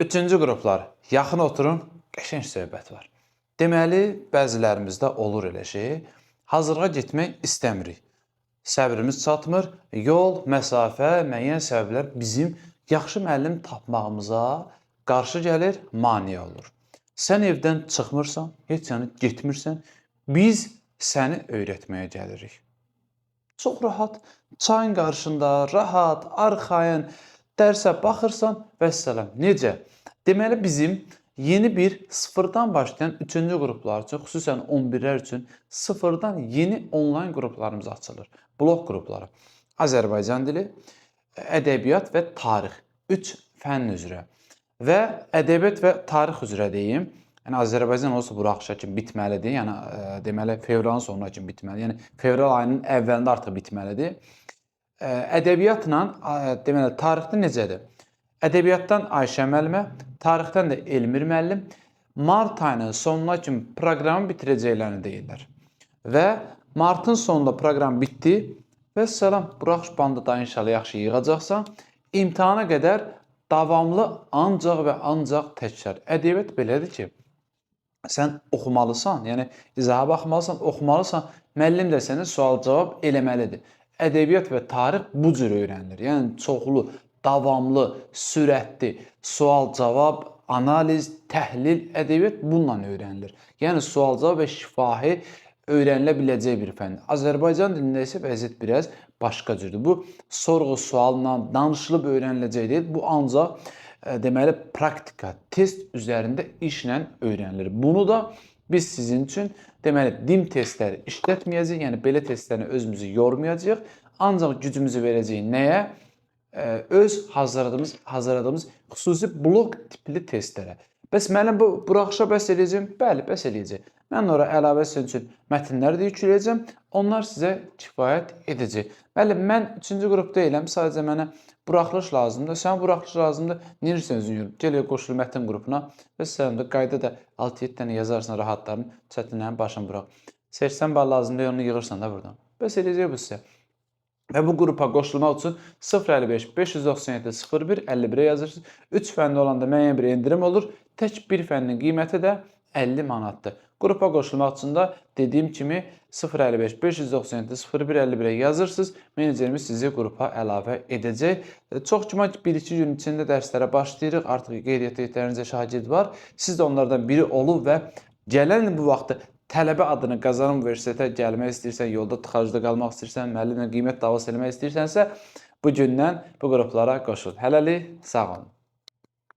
Üçüncü qruplar, yaxın oturun, qəşəng söhbət var. Deməli, bəzilərimizdə olur elə şey, hazırlığa getmək istəmirik. Səbrimiz çatmır, yol, məsafə, müəyyən səbəblər bizim yaxşı müəllim tapmağımıza qarşı gəlir, mane olur. Sən evdən çıxmırsan, heç yana getmirsən, biz səni öyrətməyə gəlirik. Çox rahat, çayın qarşında, rahat, arxayın, dərsə baxırsan və səlam. Necə? Deməli, bizim yeni bir sıfırdan başlayan 3-cü qruplar üçün, xüsusən 11-lər üçün sıfırdan yeni onlayn qruplarımız açılır. Blok qrupları. Azərbaycan dili, ədəbiyyat və tarix. 3 fənn üzrə. Və ədəbiyyat və tarix üzrə deyim. Yəni Azərbaycan olsa buraxışa kimi bitməlidir. Yəni deməli fevralın sonuna kimi bitməlidir. Yəni fevral ayının əvvəlində artıq bitməlidir. Ədəbiyyatla deməli tarixdə necədir? Ədəbiyyatdan Ayşə müəllimə, tarixdən də Elmir müəllim mart ayının sonuna kimi proqramı bitirəcəklərini deyirlər. Və martın sonunda proqram bitdi və salam, buraxış bandı da inşallah yaxşı yığacaqsan. İmtahana qədər davamlı ancaq və ancaq təkrar. Ədəbiyyat belədir ki, sən oxumalısan, yəni izaha baxmalısan, oxumalısan, müəllim də sənə sual-cavab eləməlidir. Ədəbiyyat və tarix bu cür öyrənilir. Yəni çoxlu, davamlı, sürətli, sual-cavab, analiz, təhlil, ədəbiyyat bununla öyrənilir. Yəni sual-cavab və şifahi öyrənilə biləcək bir fənn. Azərbaycan dilində isə vəziyyət biraz başqa cürdür. Bu sorğu-sualla danışılıb öyrəniləcək deyil. Bu ancaq deməli praktika, test üzərində işlə öyrənilir. Bunu da biz sizin üçün deməli dim testləri işlətməyəcəyik, yəni belə testlərini özümüzü yormayacağıq. Ancaq gücümüzü verəcəyik nəyə? Öz hazırladığımız xüsusi blok tipli testlərə. Bəs müəllim bu buraxışa bəs eləyəcəm? Bəli, bəs eləyəcək. Mən ora əlavə sizin üçün mətnləri də yükləyəcəm. Onlar sizə kifayət edəcək. Müəllim, mən 3-cü qrupda deyiləm, sadəcə mənə buraxılış lazımdır. Sən buraxılış lazımdır. Necə özün yürü? Gəl qoşul mətn qrupuna və sən də qayda da 6-7 dənə yazarsan rahatların, çətinlərin başını burax. Seçsən bal lazımdır, onu yığırsan da buradan. Bəs eləyəcək bu sizə. Və bu qrupa qoşulmaq üçün 055 597 01 51-ə yazırsınız. 3 fəndə olanda müəyyən bir endirim olur. Tək bir fənnin qiyməti də 50 manatdır. Qrupa qoşulmaq üçün də dediyim kimi 055 597 01 51-ə yazırsınız. Menecerimiz sizi qrupa əlavə edəcək. Çox güman ki, 1-2 gün içində dərslərə başlayırıq. Artıq qeydiyyat heyətlərinizdə şagird var. Siz də onlardan biri olub və gələn bu vaxtı tələbə adını qazanım universitetə gəlmək istəyirsən, yolda tıxacda qalmaq istəyirsən, müəllimlə qiymət davası eləmək istəyirsənsə, bu gündən bu qruplara qoşul. Hələlik, sağ olun.